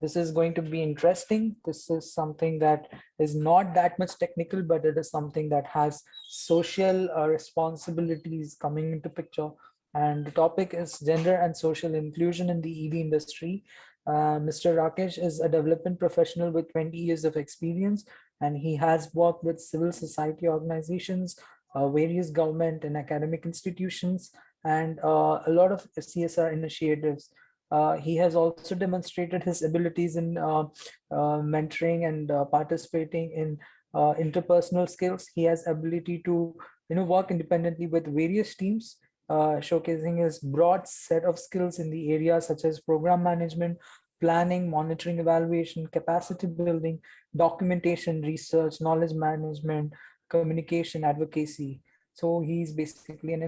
This is going to be interesting. This is something that is not that much technical, but it is something that has social responsibilities coming into picture. And the topic is gender and social inclusion in the EV industry. Mr. Rakesh is a development professional with 20 years of experience, and he has worked with civil society organizations, various government and academic institutions, and a lot of CSR initiatives. He has also demonstrated his abilities in mentoring and participating in interpersonal skills. He has ability to work independently with various teams, showcasing his broad set of skills in the areas such as program management, planning, monitoring, evaluation, capacity building, documentation, research, knowledge management, communication, advocacy. So he's basically an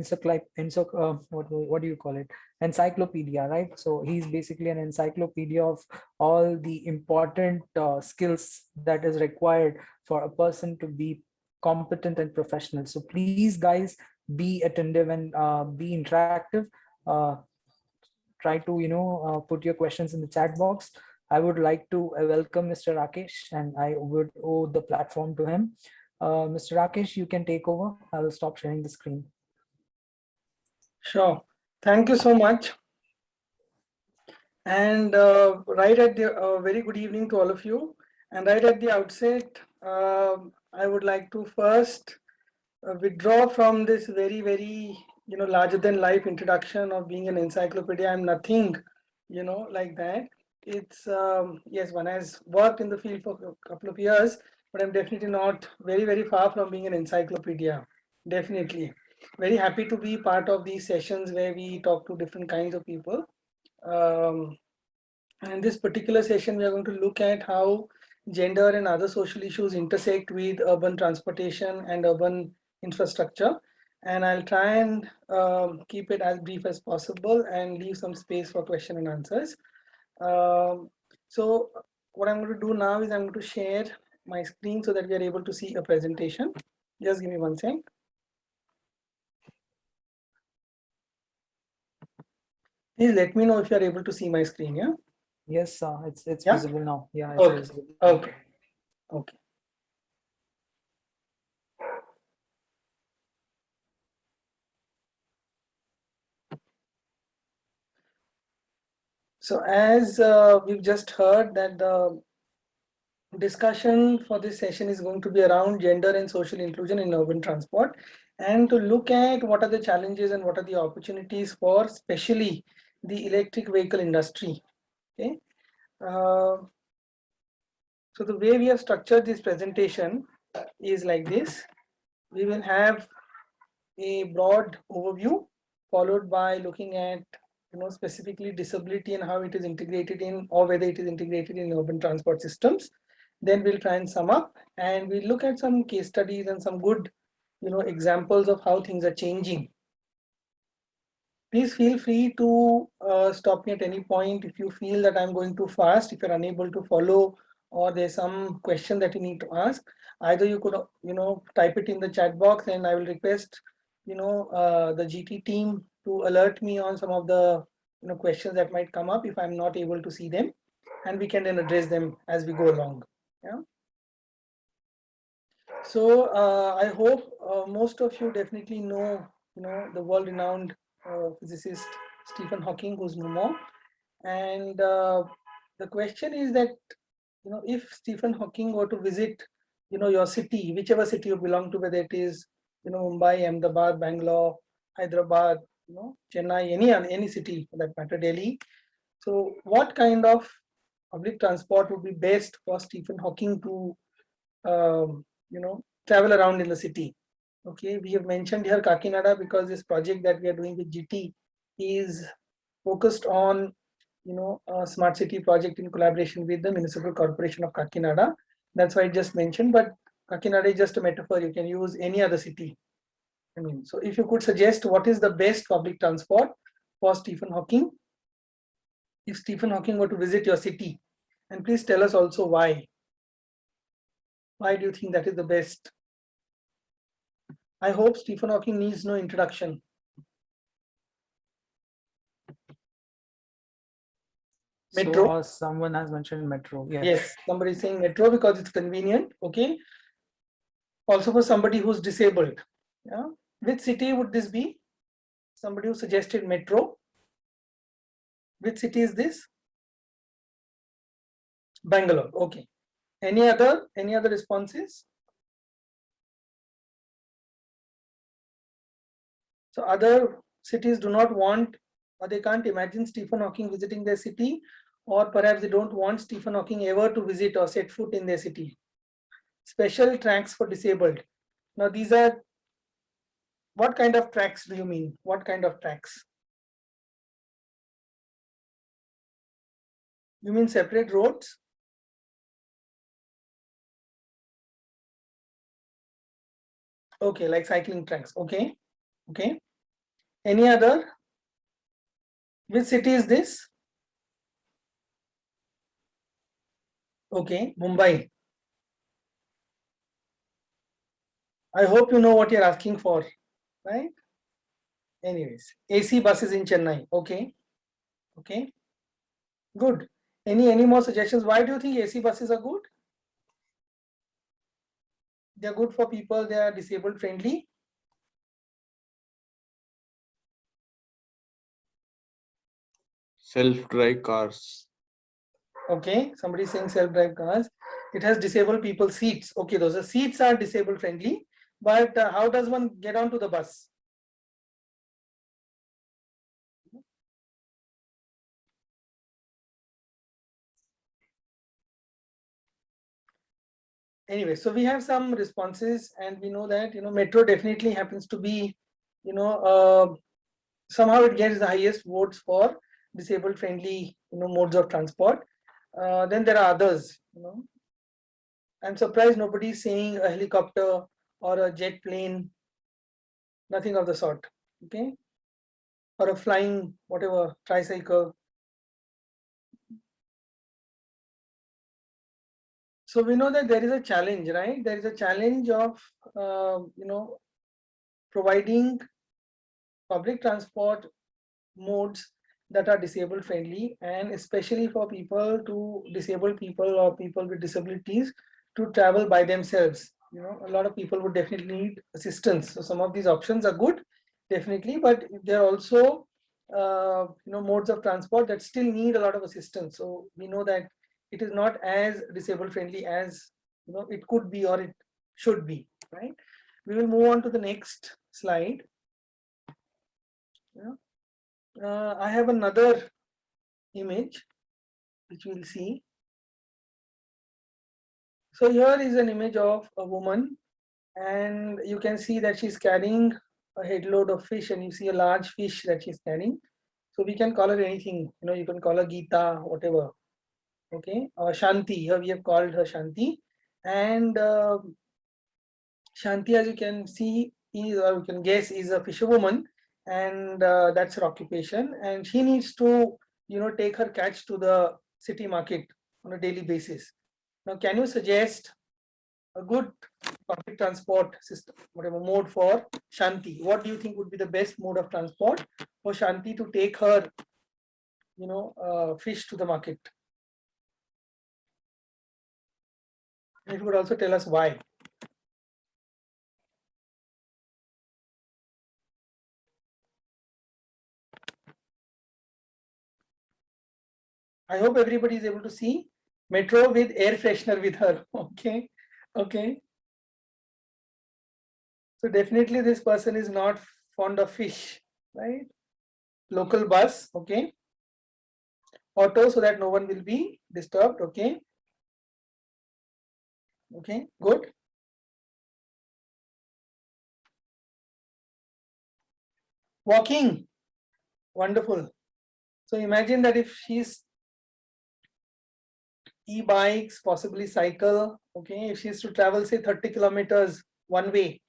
what do you call it? Encyclopedia, right? So he's basically an encyclopedia of all the important skills that is required for a person to be competent and professional. So please, guys, be attentive and be interactive. Uh, Try to put your questions in the chat box. I would like to welcome Mr. Rakesh, and I would owe the platform to him. Mr. Rakesh, you can take over. I will stop sharing the screen. Sure. Thank you so much. And right at the very good evening to all of you. And right at the outset, I would like to first withdraw from this very larger than life introduction of being an encyclopedia. I'm nothing like that. It's yes, one has worked in the field for a couple of years, but I'm definitely not very far from being an encyclopedia. Definitely very happy to be part of these sessions where we talk to different kinds of people. And in this particular session, we are going to look at how gender and other social issues intersect with urban transportation and urban infrastructure. And I'll try and keep it as brief as possible and leave some space for question and answers. So what I'm going to do now is I'm going to share my screen so that we are able to see a presentation. Just give me one second. Please let me know if you are able to see my screen, yeah? Yes, it's visible now. Yeah, it's okay. visible. Okay. Okay. So as we've just heard that the discussion for this session is going to be around gender and social inclusion in urban transport, and to look at what are the challenges and what are the opportunities for especially the electric vehicle industry. Okay. So the way we have structured this presentation is like this. We will have a broad overview followed by looking at specifically disability and how it is integrated in, or whether it is integrated in urban transport systems. Then we'll try and sum up and we'll look at some case studies and some good examples of how things are changing. Please feel free to stop me at any point if you feel that I'm going too fast, if you're unable to follow, or there's some question that you need to ask. Either you could type it in the chat box, and I will request the GT team to alert me on some of the questions that might come up if I'm not able to see them, and we can then address them as we go along. Yeah. So I hope most of you definitely know the world-renowned physicist Stephen Hawking, who's no more. And the question is that if Stephen Hawking were to visit your city, whichever city you belong to, whether it is Mumbai, Ahmedabad, Bangalore, Hyderabad, Chennai, any city for that matter, Delhi. So what kind of public transport would be best for Stephen Hawking to travel around in the city? Okay, we have mentioned here Kakinada because this project that we are doing with GT is focused on a smart city project in collaboration with the Municipal Corporation of Kakinada. That's why I just mentioned, but Kakinada is just a metaphor. You can use any other city. I mean, so if you could suggest what is the best public transport for Stephen Hawking, if Stephen Hawking were to visit your city, and please tell us also why. Why do you think that is the best? I hope Stephen Hawking needs no introduction. Metro. So someone has mentioned metro. Yes, somebody is saying metro because it's convenient. Okay. Also for somebody who's disabled. Yeah. Which city would this be? Somebody who suggested metro. Which city is this? Bangalore. Okay. Any other responses? So other cities do not want, or they can't imagine Stephen Hawking visiting their city, or perhaps they don't want Stephen Hawking ever to visit or set foot in their city. Special tracks for disabled. Now these are, what kind of tracks do you mean? What kind of tracks? You mean separate roads? Okay, like cycling tracks. Okay. Okay. Any other? Which city is this? Okay, Mumbai. I hope you know what you're asking for, right? Anyways, AC buses in Chennai. Okay. Okay. Good. Any more suggestions? Why do you think AC buses are good? They're good for people, they are disabled friendly. Self-drive cars. Okay, somebody is saying self-drive cars. It has disabled people seats. Okay, those are seats are disabled friendly, but how does one get onto the bus? Anyway, so we have some responses, and we know that metro definitely happens to be somehow it gets the highest votes for disabled friendly modes of transport. Then there are others. I'm surprised nobody is saying a helicopter or a jet plane, nothing of the sort. Okay, or a flying whatever tricycle. So we know that there is a challenge, right? There is a challenge of providing public transport modes that are disabled friendly, and especially for disabled people or people with disabilities to travel by themselves. A lot of people would definitely need assistance. So some of these options are good, definitely, but there are also modes of transport that still need a lot of assistance. So we know that it is not as disabled friendly as it could be or it should be, right? We will move on to the next slide. I have another image which we'll see. So here is an image of a woman, and you can see that she's carrying a headload of fish, and you see a large fish that she's carrying. So we can call her anything, you can call her Geeta, whatever. Okay, Shanti. Here we have called her Shanti, and Shanti, as you can see, or you can guess, is a fisherwoman, and that's her occupation. And she needs to, take her catch to the city market on a daily basis. Now, can you suggest a good public transport system, whatever mode for Shanti? What do you think would be the best mode of transport for Shanti to take her, fish to the market? And if you could also tell us why. I hope everybody is able to see metro with air freshener with her. Okay. Okay. So definitely this person is not fond of fish, right? Local bus. Okay. Auto, so that no one will be disturbed. Okay. Okay. Good. Walking. Wonderful. So imagine that if she's e-bikes, possibly cycle, okay, if she is to travel say 30 kilometers one way,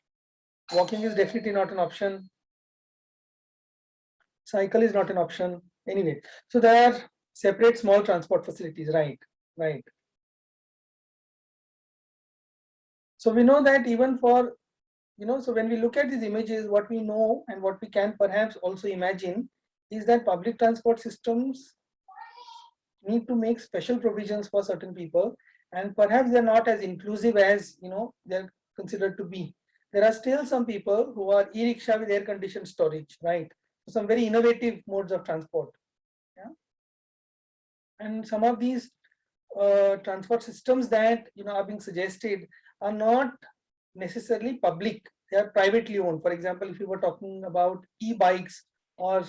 walking is definitely not an option. Cycle is not an option. Anyway, so there are separate small transport facilities, right? Right. So we know that even for, so when we look at these images, what we know and what we can perhaps also imagine is that public transport systems need to make special provisions for certain people, and perhaps they're not as inclusive as they're considered to be. There are still some people who are e-rickshaw with air conditioned storage, right? So some very innovative modes of transport. Yeah. And some of these transport systems that are being suggested are not necessarily public, they are privately owned. For example, if you were talking about e-bikes or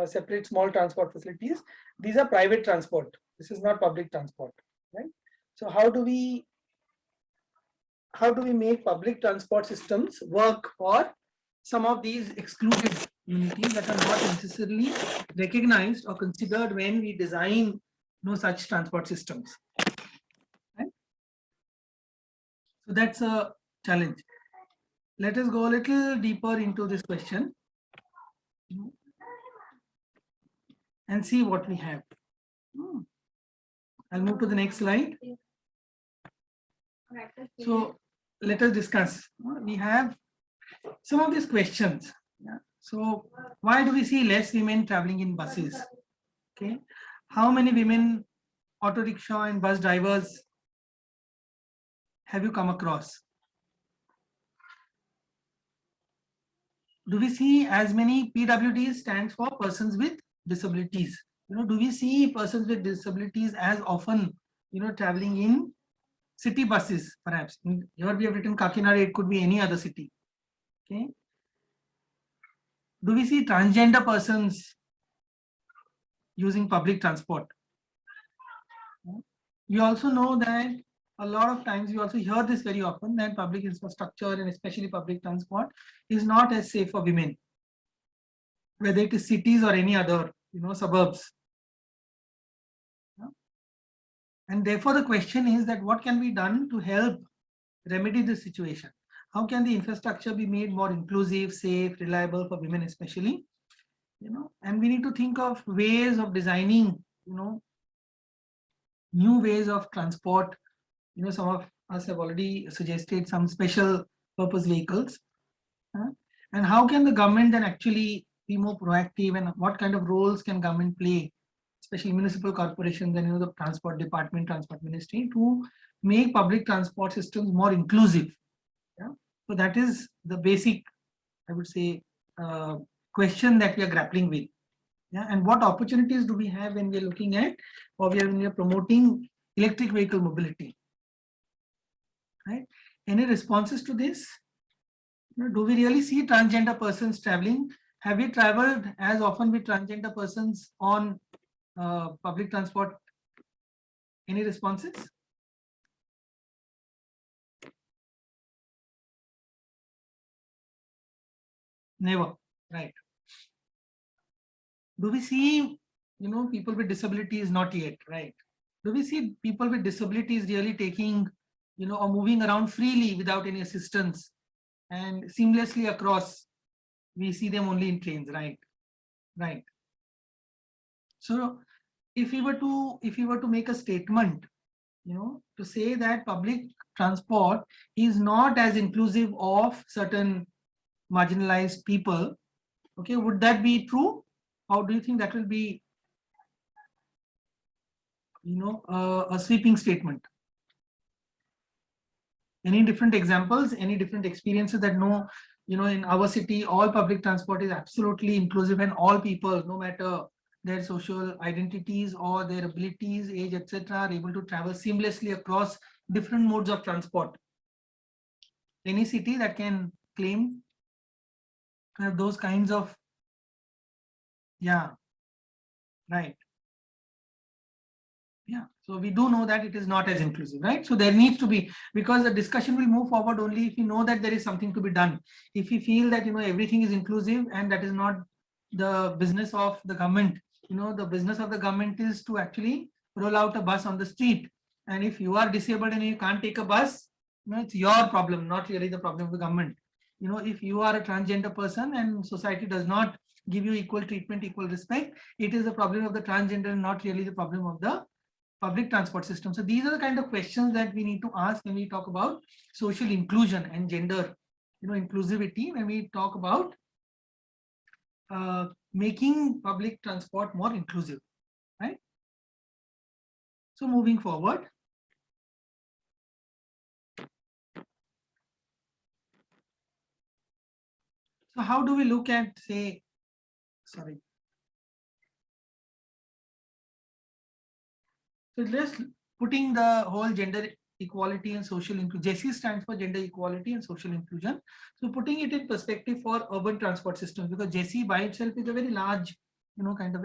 separate small transport facilities, these are private transport, this is not public transport, right? So how do we make public transport systems work for some of these excluded communities that are not necessarily recognized or considered when we design such transport systems, right? So that's a challenge. Let us go a little deeper into this question and see what we have. I'll move to the next slide. So let us discuss. We have some of these questions. Yeah. So why do we see less women traveling in buses? Okay. How many women auto rickshaw and bus drivers have you come across? Do we see as many PWDs stands for persons with disabilities? Do we see persons with disabilities as often, traveling in city buses? Perhaps here we have written Kakinada, it could be any other city. Okay. Do we see transgender persons using public transport? We also know that a lot of times, we also hear this very often, that public infrastructure and especially public transport is not as safe for women, whether it is cities or any other suburbs. And therefore the question is that what can be done to help remedy this situation? How can the infrastructure be made more inclusive, safe, reliable for women especially? And we need to think of ways of designing new ways of transport. Some of us have already suggested some special purpose vehicles. And how can the government then actually be more proactive, and what kind of roles can government play, especially municipal corporations and the transport department, transport ministry, to make public transport systems more inclusive? Yeah. So that is the basic, I would say, question that we are grappling with. Yeah. And what opportunities do we have when we are looking at, or when we are promoting electric vehicle mobility? Right? Any responses to this? Do we really see transgender persons traveling? Have we traveled as often with transgender persons on public transport? Any responses? Never, right? Do we see, people with disabilities? Not yet, right? Do we see people with disabilities really taking, or moving around freely without any assistance and seamlessly across? We see them only in trains, right? Right. So if we were to make a statement, to say that public transport is not as inclusive of certain marginalized people, okay, would that be true? How do you think that will be, a sweeping statement? Any different examples, any different experiences that in our city, all public transport is absolutely inclusive, and all people, no matter their social identities or their abilities, age, etc., are able to travel seamlessly across different modes of transport? Any city that can claim to have those kinds of, yeah, right. Yeah, so we do know that it is not as inclusive, right? So there needs to be, because the discussion will move forward only if we know that there is something to be done. If we feel that everything is inclusive and that is not the business of the government, the business of the government is to actually roll out a bus on the street. And if you are disabled and you can't take a bus, it's your problem, not really the problem of the government. If you are a transgender person and society does not give you equal treatment, equal respect, it is a problem of the transgender and not really the problem of the public transport system. So these are the kind of questions that we need to ask when we talk about social inclusion and gender, inclusivity, when we talk about making public transport more inclusive, right? So moving forward, so how do we look at, say, sorry. So just putting the whole gender equality and social inclusion. JESI stands for gender equality and social inclusion. So putting it in perspective for urban transport systems, because JESI by itself is a very large, kind of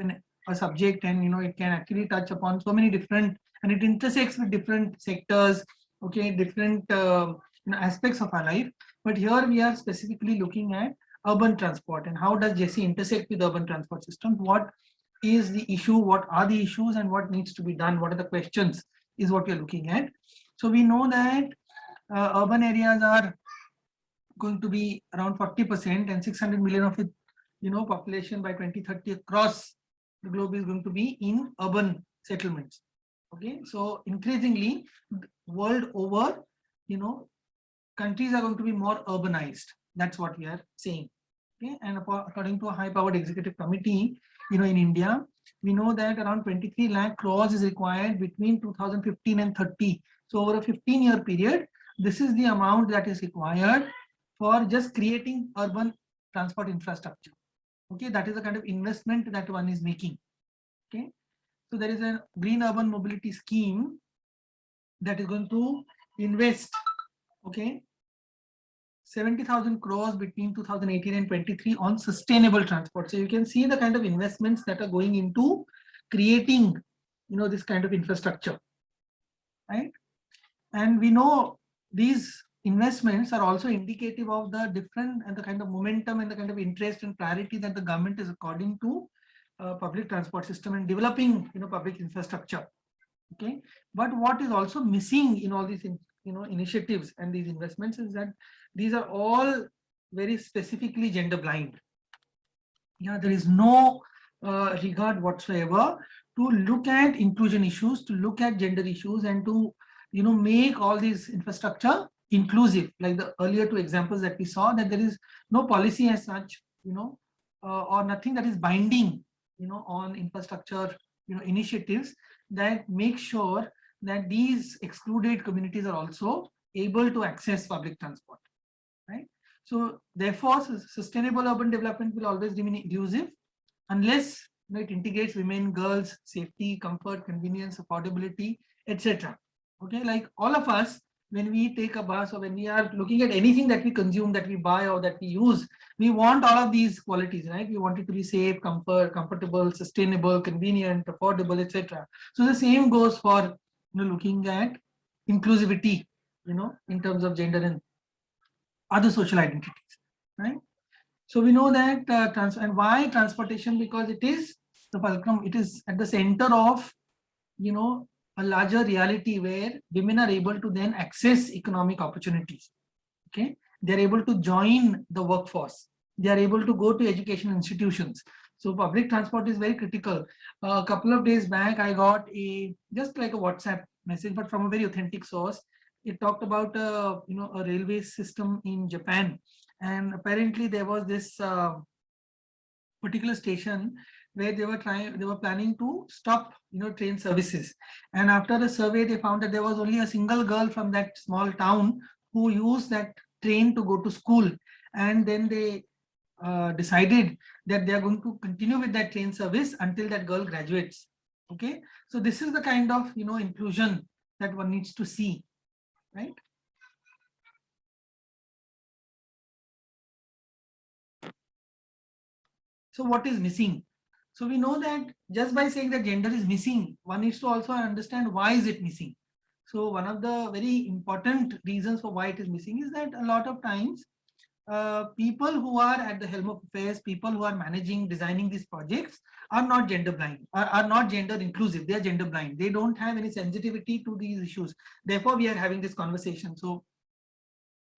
a subject, and it can actually touch upon so many different, and it intersects with different sectors, okay, different aspects of our life. But here we are specifically looking at urban transport and how does JESI intersect with urban transport systems. What is the issue, what are the issues, and what needs to be done, what are the questions, is what we're looking at. So we know that urban areas are going to be around 40%, and 600 million of it, population by 2030 across the globe is going to be in urban settlements. Okay, so increasingly world over, countries are going to be more urbanized. That's what we are saying. Okay, and according to a high-powered executive committee, in India, we know that around 23 lakh crores is required between 2015 and 30. So over a 15-year period, this is the amount that is required for just creating urban transport infrastructure. Okay, that is the kind of investment that one is making. Okay, so there is a green urban mobility scheme that is going to invest, okay, 70,000 crores between 2018 and 23 on sustainable transport. So you can see the kind of investments that are going into creating, this kind of infrastructure, right? And we know these investments are also indicative of the different and the kind of momentum and the kind of interest and priority that the government is according to public transport system and developing, public infrastructure. Okay, but what is also missing in all these, initiatives and these investments is that these are all very specifically gender blind. Yeah, there is no regard whatsoever to look at inclusion issues, to look at gender issues, and to make all these infrastructure inclusive. Like the earlier two examples that we saw, that there is no policy as such, or nothing that is binding, on infrastructure, initiatives that make sure that these excluded communities are also able to access public transport, right? So therefore, sustainable urban development will always remain inclusive unless it integrates women, girls, safety, comfort, convenience, affordability, etc. Okay, like all of us, when we take a bus or when we are looking at anything that we consume, that we buy or that we use, we want all of these qualities, right? We want it to be safe, comfortable, sustainable, convenient, affordable, etc. So the same goes for looking at inclusivity, in terms of gender and other social identities, right? So we know that and why transportation? Because it is the fulcrum, it is at the center of, a larger reality where women are able to then access economic opportunities. Okay, they are able to join the workforce, they are able to go to education institutions. So public transport is very critical. A couple of days back, I got just like a WhatsApp message, but from a very authentic source. It talked about a railway system in Japan, and apparently there was this particular station where they were planning to stop train services, and after a survey they found that there was only a single girl from that small town who used that train to go to school, and then they decided that they are going to continue with that train service until that girl graduates. Okay, so this is the kind of inclusion that one needs to see, right? So what is missing? So we know that just by saying that gender is missing, one needs to also understand why is it missing. So one of the very important reasons for why it is missing is that a lot of times people who are at the helm of affairs, people who are managing, designing these projects are not gender blind, are not gender inclusive, they are gender blind. They don't have any sensitivity to these issues. Therefore, we are having this conversation. So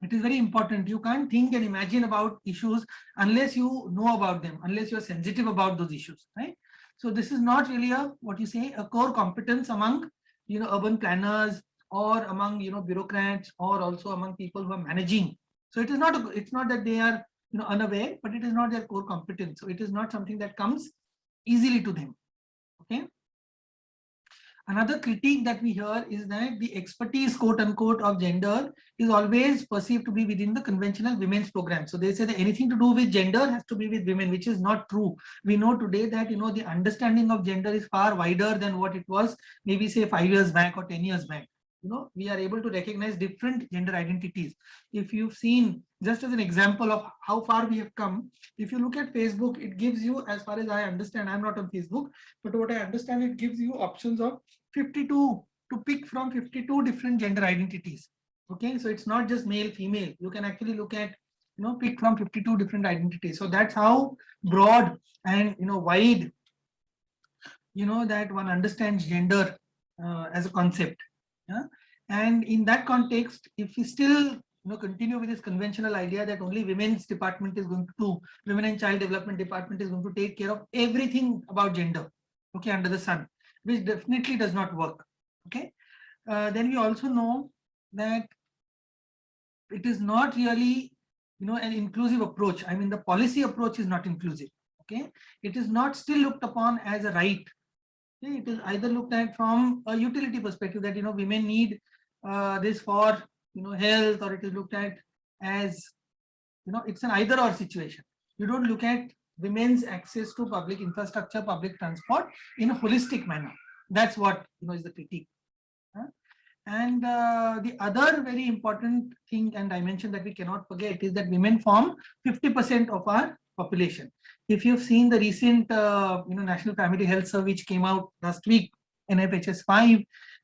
it is very important. You can't think and imagine about issues unless you know about them, unless you're sensitive about those issues, right? So this is not really what you say, a core competence among, urban planners or among, bureaucrats, or also among people who are managing. So it is not, it's not that they are, unaware, but it is not their core competence. So it is not something that comes easily to them. Okay. Another critique that we hear is that the expertise, quote unquote, of gender is always perceived to be within the conventional women's program. So they say that anything to do with gender has to be with women, which is not true. We know today that, you know, the understanding of gender is far wider than what it was maybe say 5 years back or 10 years back. You know, we are able to recognize different gender identities. If you've seen, just as an example of how far we have come, if you look at Facebook, it gives you, as far as I understand, I'm not on Facebook, but what I understand, it gives you options of 52 to pick from 52 different gender identities. Okay, so it's not just male, female. You can actually look at, you know, pick from 52 different identities. So that's how broad and, you know, wide, you know, that one understands gender as a concept. Yeah? And in that context, if we still, you know, continue with this conventional idea that only women's department is going to do, women and child development department is going to take care of everything about gender, okay, under the sun, which definitely does not work. Okay, then we also know that it is not really, you know, an inclusive approach. I mean, the policy approach is not inclusive. Okay, it is not still looked upon as a right. Okay? It is either looked at from a utility perspective that, you know, women need this for, you know, health, or it is looked at as, you know, it's an either or situation. You don't look at women's access to public infrastructure, public transport in a holistic manner. That's what, you know, is the critique. And the other very important thing and dimension that we cannot forget is that women form 50% of our population. If you've seen the recent you know, National Family Health Survey which came out last week, NFHS 5,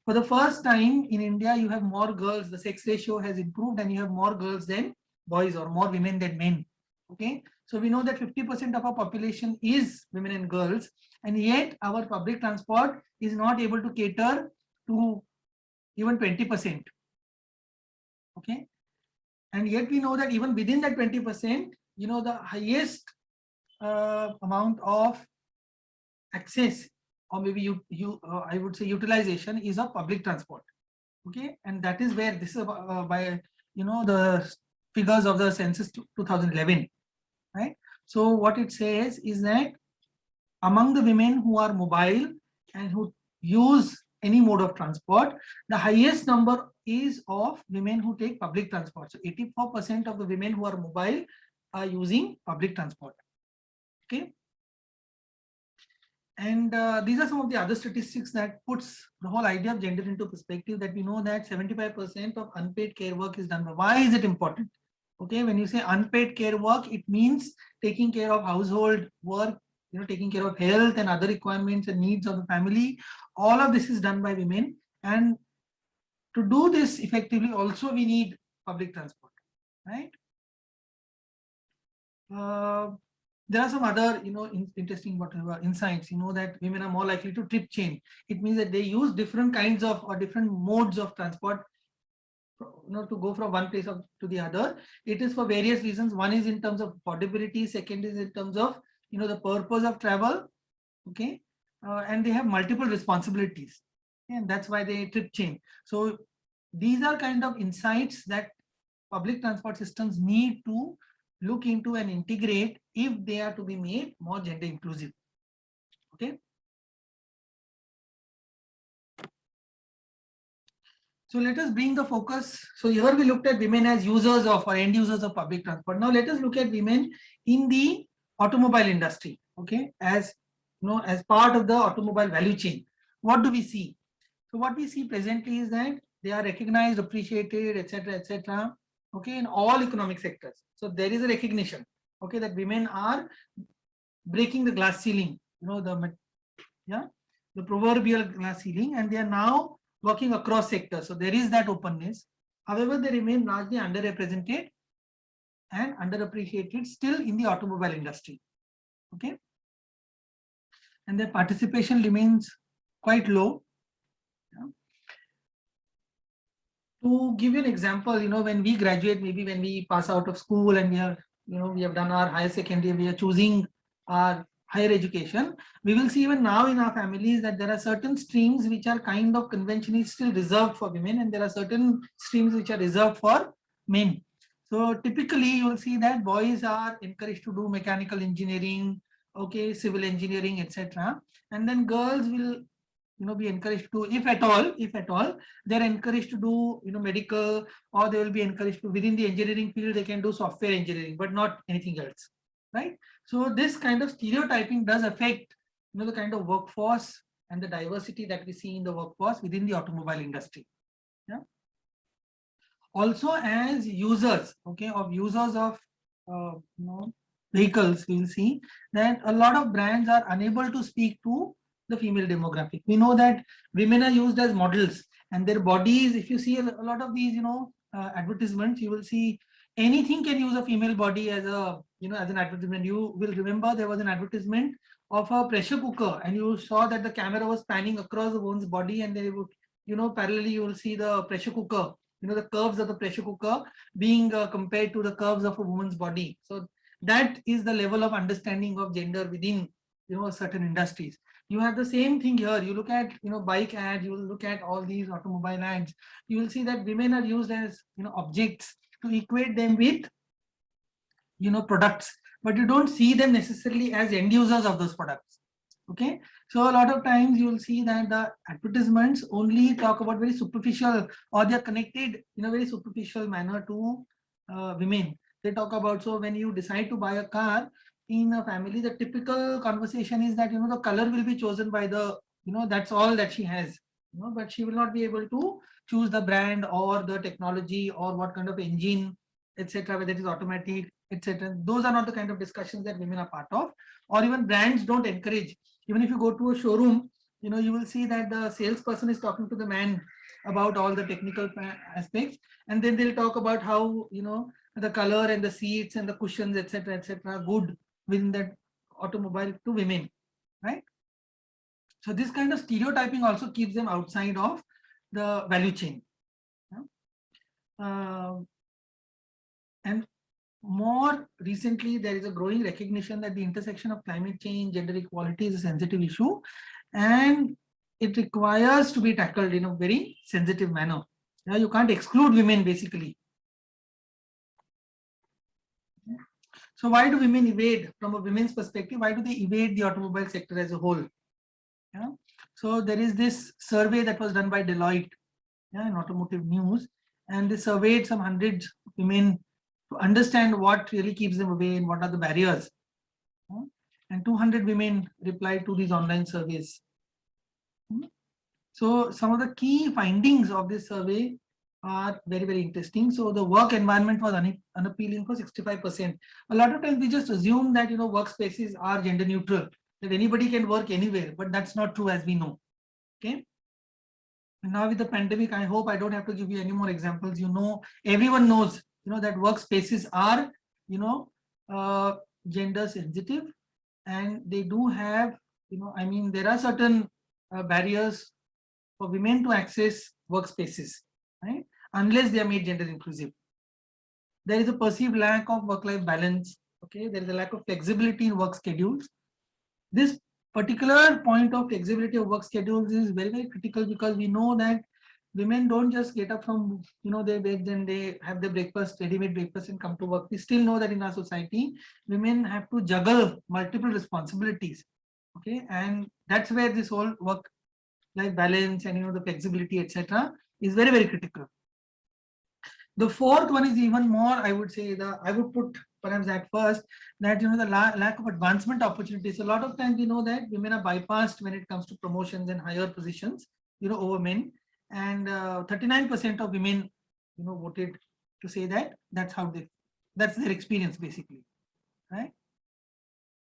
for the first time in India, you have more girls, the sex ratio has improved, and you have more girls than boys, or more women than men. Okay, so we know that 50% of our population is women and girls, and yet our public transport is not able to cater to even 20%. Okay, and yet we know that even within that 20%, you know, the highest amount of access, or maybe I would say utilization, is of public transport. Okay, and that is where this is by, you know, the figures of the census 2011, right? So what it says is that among the women who are mobile and who use any mode of transport, the highest number is of women who take public transport. So 84% of the women who are mobile are using public transport. Okay, and these are some of the other statistics that puts the whole idea of gender into perspective, that we know that 75% of unpaid care work is done by. Why is it important? Okay, when you say unpaid care work, it means taking care of household work, you know, taking care of health and other requirements and needs of the family. All of this is done by women, and to do this effectively also we need public transport, right? There are some other, you know, interesting whatever insights, you know, that women are more likely to trip change. It means that they use different kinds of or different modes of transport, you know, to go from one place to the other. It is for various reasons. One is in terms of affordability, second is in terms of, you know, the purpose of travel. Okay, and they have multiple responsibilities, and that's why they trip change. So these are kind of insights that public transport systems need to look into and integrate if they are to be made more gender inclusive. Okay, so let us bring the focus. So here we looked at women as users of or end users of public transport. Now let us look at women in the automobile industry. Okay, as you know, as part of the automobile value chain. What do we see? So what we see presently is that they are recognized, appreciated, etc., okay, in all economic sectors. So there is a recognition, okay, that women are breaking the glass ceiling, you know, the proverbial glass ceiling, and they are now working across sectors. So there is that openness. However, they remain largely underrepresented and underappreciated still in the automobile industry. Okay, and their participation remains quite low. To give you an example, you know, when we graduate, maybe when we pass out of school and we are, you know, we have done our higher secondary, we are choosing our higher education, we will see even now in our families that there are certain streams which are kind of conventionally still reserved for women, and there are certain streams which are reserved for men. So typically you will see that boys are encouraged to do mechanical engineering, okay, civil engineering, etc., and then girls will be encouraged to, if at all, they're encouraged to do, medical, or they will be encouraged to, within the engineering field, they can do software engineering, but not anything else, right? So this kind of stereotyping does affect, the kind of workforce and the diversity that we see in the workforce within the automobile industry. Yeah. Also, as users, of vehicles, we will see that a lot of brands are unable to speak to the female demographic. We know that women are used as models, and their bodies, if you see a lot of these, advertisements, you will see anything can use a female body as a, as an advertisement. You will remember there was an advertisement of a pressure cooker, and you saw that the camera was panning across the woman's body, and they would, parallelly you will see the pressure cooker, the curves of the pressure cooker being compared to the curves of a woman's body. So that is the level of understanding of gender within, certain industries. You have the same thing here. You look at, bike ads, you will look at all these automobile ads, you will see that women are used as, objects to equate them with, products, but you don't see them necessarily as end users of those products. Okay, so a lot of times you will see that the advertisements only talk about very superficial, or they are connected in a very superficial manner to women. They talk about, so when you decide to buy a car in a family, the typical conversation is that, the color will be chosen by the, that's all that she has, but she will not be able to choose the brand or the technology or what kind of engine, etc., whether it is automatic, etc. Those are not the kind of discussions that women are part of, or even brands don't encourage. Even if you go to a showroom, you will see that the salesperson is talking to the man about all the technical aspects, and then they'll talk about how, the color and the seats and the cushions, etc., are good within that automobile to women, right? So this kind of stereotyping also keeps them outside of the value chain. And more recently, there is a growing recognition that the intersection of climate change, gender equality is a sensitive issue, and it requires to be tackled in a very sensitive manner. You can't exclude women, basically. So why do women evade, from a women's perspective, why do they evade the automobile sector as a whole? Yeah. So there is this survey that was done by Deloitte, in Automotive News, and they surveyed some hundreds of women to understand what really keeps them away and what are the barriers. And 200 women replied to these online surveys. So some of the key findings of this survey are very, very interesting. So the work environment was unappealing for 65%. A lot of times we just assume that, workspaces are gender neutral, that anybody can work anywhere, but that's not true, as we know. Okay. And now with the pandemic, I hope I don't have to give you any more examples. Everyone knows, that workspaces are, gender sensitive, and they do have, there are certain barriers for women to access workspaces, right? Unless they are made gender inclusive. There is a perceived lack of work-life balance. Okay, there is a lack of flexibility in work schedules. This particular point of flexibility of work schedules is very, very critical, because we know that women don't just get up from their bed and they have their breakfast, ready-made breakfast, and come to work. We still know that in our society, women have to juggle multiple responsibilities. Okay, and that's where this whole work-life balance and the flexibility, etc., is very, very critical. The fourth one is even more, I would say, I would put perhaps at first, that the lack of advancement opportunities. A lot of times we know that women are bypassed when it comes to promotions and higher positions, over men, and 39% of women, voted to say that that's their experience, basically, right?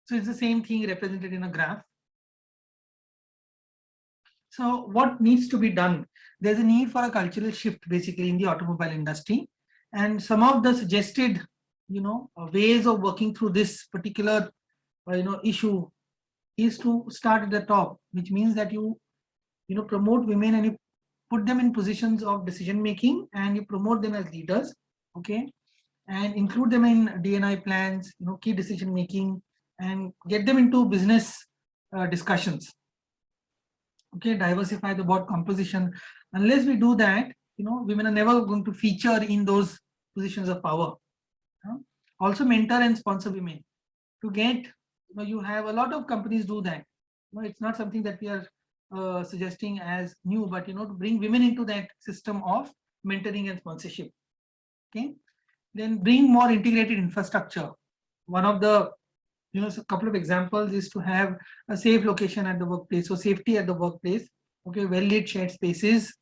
So it's the same thing represented in a graph. So what needs to be done? There's a need for a cultural shift, basically, in the automobile industry, and some of the suggested ways of working through this particular issue is to start at the top, which means that you promote women and you put them in positions of decision making, and you promote them as leaders, okay, and include them in D&I plans, key decision making, and get them into business discussions. Okay, diversify the board composition. Unless we do that, women are never going to feature in those positions of power. Also mentor and sponsor women to get, you have a lot of companies do that. It's not something that we are suggesting as new, but to bring women into that system of mentoring and sponsorship. Okay, then bring more integrated infrastructure. One of the a couple of examples is to have a safe location at the workplace, so safety at the workplace. Okay, well lit shared spaces,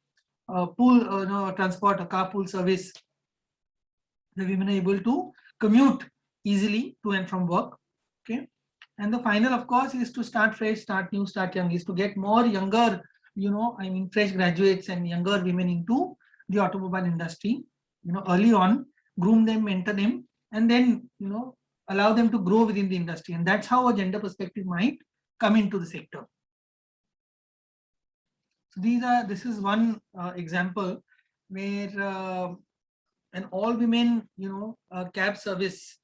pool transport, a carpool service. The women are able to commute easily to and from work. Okay, and the final, of course, is to start fresh, start new, start young, is to get more younger, fresh graduates and younger women into the automobile industry, early on, groom them, mentor them, and then, allow them to grow within the industry. And that's how a gender perspective might come into the sector. So this is one example where an all women, cab service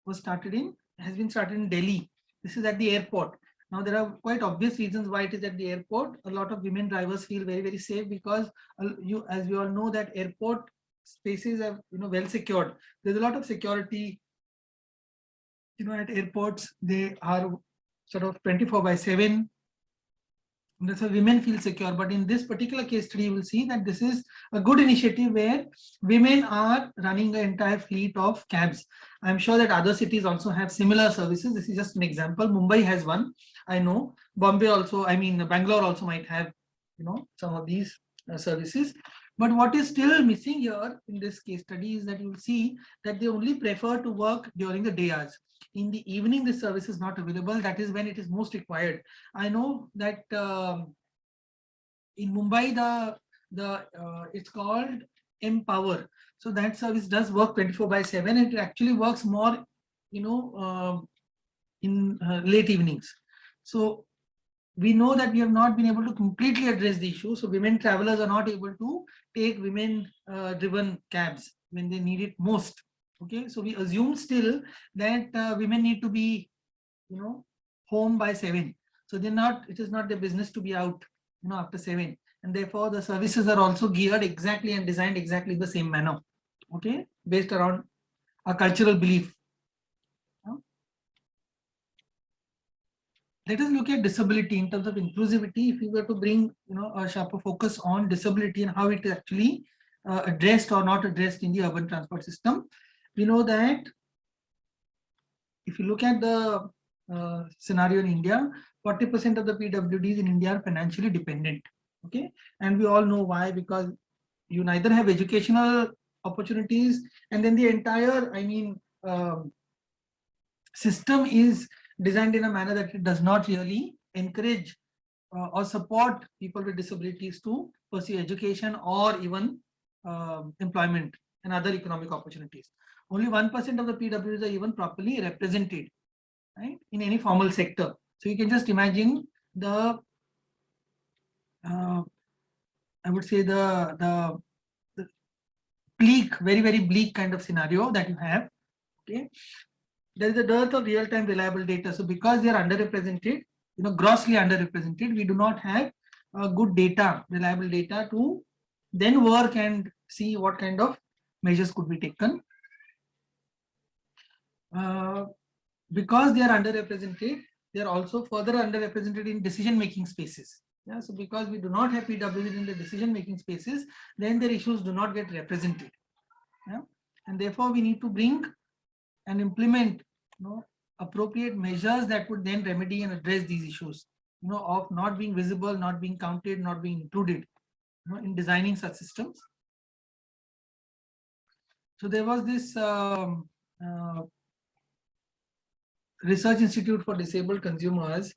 has been started in Delhi. This is at the airport. Now there are quite obvious reasons why it is at the airport. A lot of women drivers feel very, very safe because as we all know, that airport spaces are well secured. There's a lot of security. At airports, they are sort of 24/7. So women feel secure. But in this particular case study, you will see that this is a good initiative where women are running the entire fleet of cabs. I'm sure that other cities also have similar services. This is just an example. Mumbai has one. I know Bombay also, Bangalore also might have, some of these services. But what is still missing here in this case study is that you will see that they only prefer to work during the day hours. In the evening, this service is not available. That is when it is most required. I know that in Mumbai, it's called Empower. So that service does work 24/7. It actually works more, in late evenings. So we know that we have not been able to completely address the issue. So women travelers are not able to take women driven cabs when they need it most. Okay, so we assume still that women need to be, home by 7. So it is not their business to be out, after 7. And therefore the services are also geared exactly and designed exactly the same manner. Okay, based around a cultural belief. Let us look at disability in terms of inclusivity. If we were to bring, a sharper focus on disability and how it is actually addressed or not addressed in the urban transport system, we know that if you look at the scenario in India, 40% of the PWDs in India are financially dependent. Okay, and we all know why, because you neither have educational opportunities, and then the entire, system is designed in a manner that it does not really encourage or support people with disabilities to pursue education or even employment and other economic opportunities. Only 1% of the PWs are even properly represented, right, in any formal sector. So you can just imagine the I would say the bleak, very, very bleak kind of scenario that you have. Okay, there is a dearth of real-time reliable data. So because they are underrepresented, grossly underrepresented, we do not have good data, reliable data to then work and see what kind of measures could be taken. Because they are underrepresented, they are also further underrepresented in decision-making spaces. Yeah, so because we do not have PWs in the decision-making spaces, then their issues do not get represented. Yeah, and therefore we need to bring and implement, appropriate measures that would then remedy and address these issues, of not being visible, not being counted, not being included, in designing such systems. So there was this Research Institute for Disabled Consumers,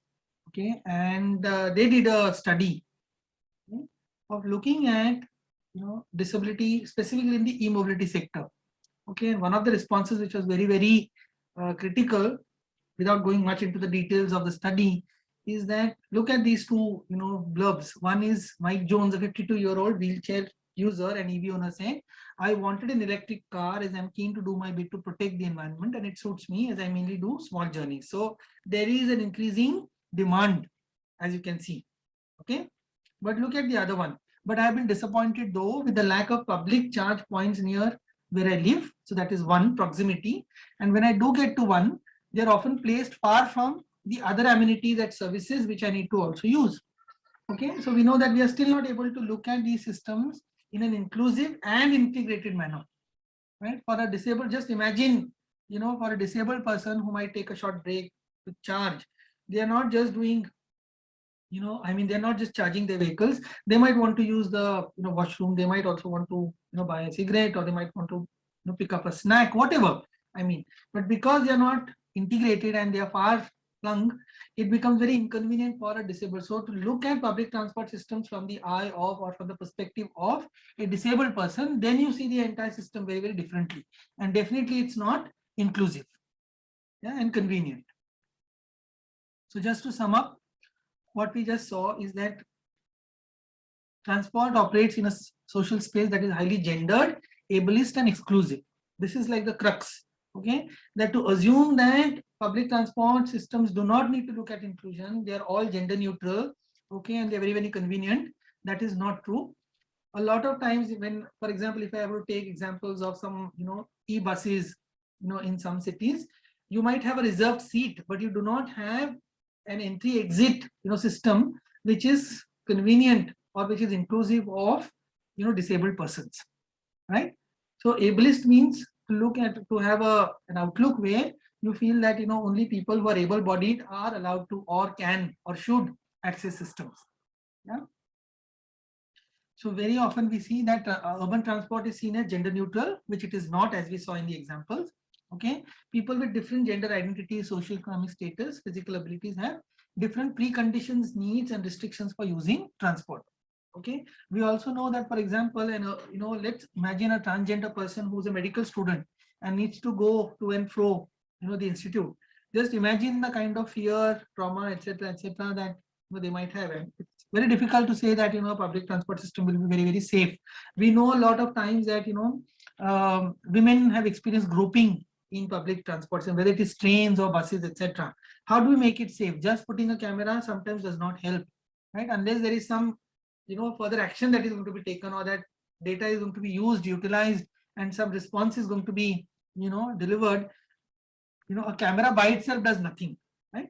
okay, and they did a study, okay, of looking at disability specifically in the e-mobility sector. Okay, and one of the responses which was very, very critical, without going much into the details of the study, is that look at these two blurbs. One is Mike Jones, a 52-year-old wheelchair user and EV owner, saying, I wanted an electric car as I'm keen to do my bit to protect the environment, and it suits me as I mainly do small journeys. So there is an increasing demand, as you can see. Okay, but look at the other one. But I've been disappointed though with the lack of public charge points near where I live. So that is one, proximity. And when I do get to one, they're often placed far from the other amenities and services which I need to also use. Okay, so we know that we are still not able to look at these systems in an inclusive and integrated manner, right? For a disabled, just imagine, for a disabled person who might take a short break to charge, they are not just doing, they're not just charging their vehicles. They might want to use the, washroom. They might also want to, buy a cigarette, or they might want to, pick up a snack, whatever. But because they are not integrated and they are far flung, it becomes very inconvenient for a disabled. So to look at public transport systems from the eye of, or from the perspective of a disabled person, then you see the entire system very, very differently. And definitely it's not inclusive, and convenient. So just to sum up, what we just saw is that transport operates in a social space that is highly gendered, ableist, and exclusive. This is like the crux, okay? That to assume that public transport systems do not need to look at inclusion, they are all gender neutral, okay, and they're very, very convenient. That is not true. A lot of times when, for example, if I were to take examples of some, e-buses, in some cities, you might have a reserved seat, but you do not have an entry exit, system, which is convenient or which is inclusive of, disabled persons, right? So ableist means to have an outlook where you feel that, only people who are able-bodied are allowed to, or can, or should access systems. Yeah. So very often we see that urban transport is seen as gender neutral, which it is not, as we saw in the examples. Okay, people with different gender identities, social economic status, physical abilities have different preconditions, needs, and restrictions for using transport. Okay, we also know that, for example, and let's imagine a transgender person who's a medical student and needs to go to and fro, the institute. Just imagine the kind of fear, trauma, etc., that they might have. And it's very difficult to say that public transport system will be very, very safe. We know a lot of times that women have experienced groping in public transport, and whether it is trains or buses, etc. How do we make it safe? Just putting a camera sometimes does not help, right? Unless there is some further action that is going to be taken, or that data is going to be utilized, and some response is going to be delivered. A camera by itself does nothing, right?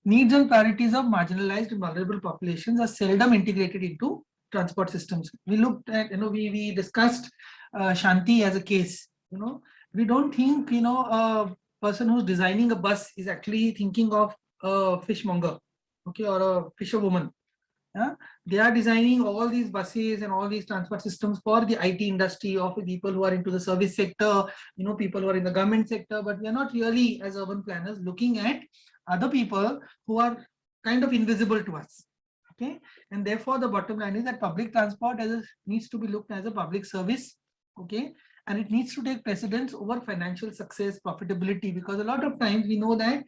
Needs and priorities of marginalized and vulnerable populations are seldom integrated into transport systems. We looked at, we discussed Shanti as a case. We don't think a person who's designing a bus is actually thinking of a fishmonger, okay, or a fisherwoman. Yeah? They are designing all these buses and all these transport systems for the IT industry, or for people who are into the service sector, people who are in the government sector. But we are not really, as urban planners, looking at other people who are kind of invisible to us. Okay, and therefore the bottom line is that public transport needs to be looked as a public service. Okay, and it needs to take precedence over financial success, profitability, because a lot of times we know that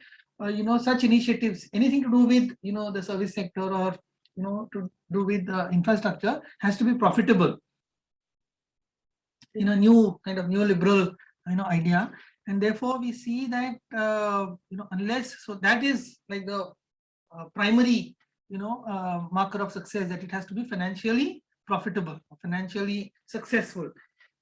such initiatives, anything to do with the service sector, or to do with infrastructure, has to be profitable in a new kind of neoliberal idea. And therefore we see that unless, so that is like the primary marker of success, that it has to be financially profitable, financially successful.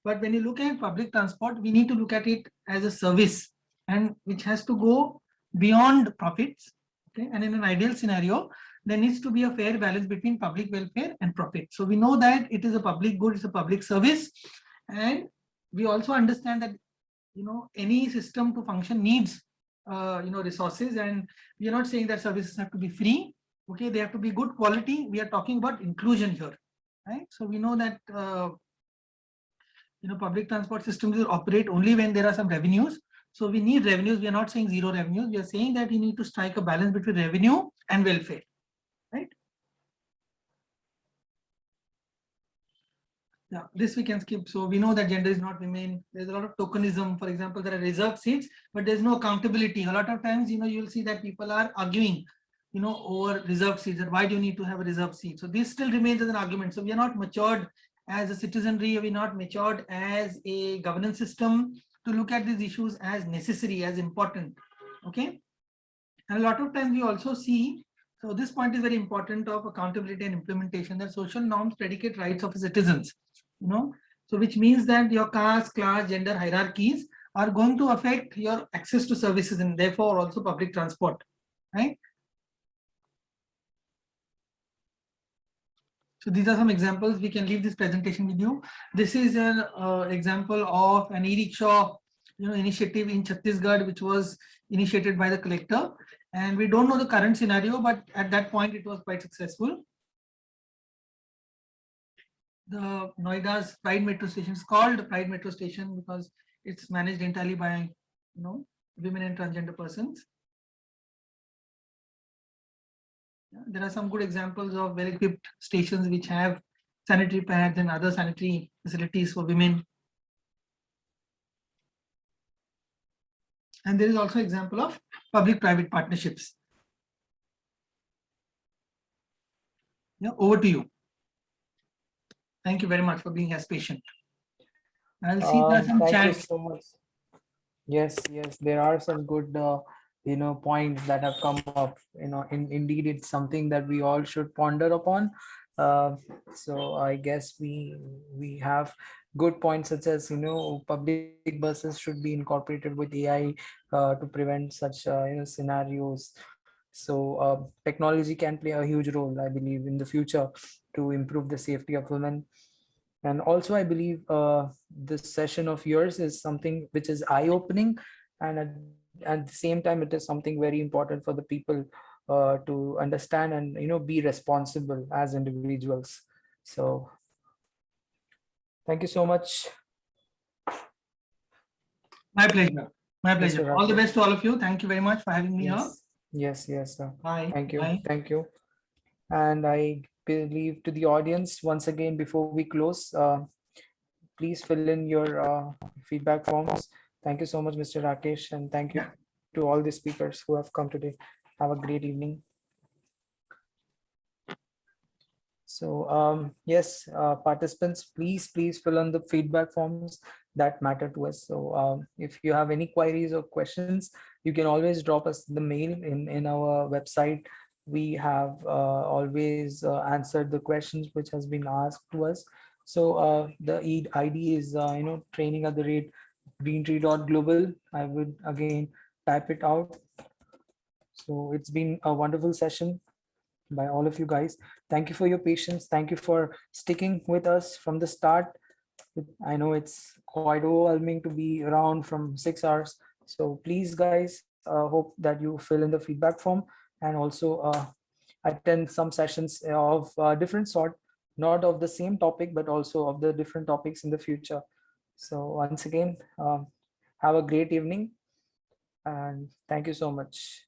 But when you look at public transport, we need to look at it as a service, and which has to go beyond profits. Okay, and in an ideal scenario, there needs to be a fair balance between public welfare and profit. So we know that it is a public good, it's a public service, and we also understand that any system to function needs resources, and we are not saying that services have to be free. Okay, they have to be good quality. We are talking about inclusion here, right? So we know that public transport systems will operate only when there are some revenues. So we need revenues. We are not saying zero revenues. We are saying that you need to strike a balance between revenue and welfare, right? Yeah, this we can skip. So we know that gender is not women. There's a lot of tokenism. For example, there are reserved seats, but there's no accountability. A lot of times, you'll see that people are arguing, over reserved seats. That why do you need to have a reserved seat? So this still remains as an argument. So we are not matured as a citizenry. We're not matured as a governance system to look at these issues as necessary, as important. Okay. And a lot of times we also see, so this point is very important, of accountability and implementation, that social norms predicate rights of citizens. So which means that your caste, class, gender hierarchies are going to affect your access to services, and therefore also public transport, right? So these are some examples. We can leave this presentation with you. This is an example of an e-rickshaw, initiative in Chhattisgarh, which was initiated by the collector. And we don't know the current scenario, but at that point it was quite successful. The Noida's Pride Metro Station is called Pride Metro Station because it's managed entirely by women and transgender persons. There are some good examples of well-equipped stations which have sanitary pads and other sanitary facilities for women. And there is also example of public-private partnerships. Yeah, over to you. Thank you very much for being as patient. I'll see there are some Thank you chats. so much. Yes, there are some good points that have come up. Indeed, it's something that we all should ponder upon. So I guess we have good points such as public buses should be incorporated with AI to prevent such scenarios. So technology can play a huge role, I believe, in the future to improve the safety of women. And also, I believe this session of yours is something which is eye-opening, and at the same time, it is something very important for the people to understand and be responsible as individuals. So, thank you so much. My pleasure. My pleasure. Mr. All the Rakesh. best to all of you. Thank you very much for having me here. Yes, sir. Bye. Thank you. Bye. Thank you. And I believe to the audience, once again, before we close, please fill in your feedback forms. Thank you so much, Mr. Rakesh, and thank you to all the speakers who have come today. Have a great evening. So yes, participants, please fill in the feedback forms that matter to us. So if you have any queries or questions, you can always drop us the mail in our website. We have always answered the questions which has been asked to us. So the ID is training@greentree.global. I would again type it out. So it's been a wonderful session by all of you guys. Thank you for your patience. Thank you for sticking with us from the start. I know it's quite overwhelming to be around from 6 hours. So please, guys, hope that you fill in the feedback form and also attend some sessions of different sort, not of the same topic, but also of the different topics in the future. So once again, have a great evening and thank you so much.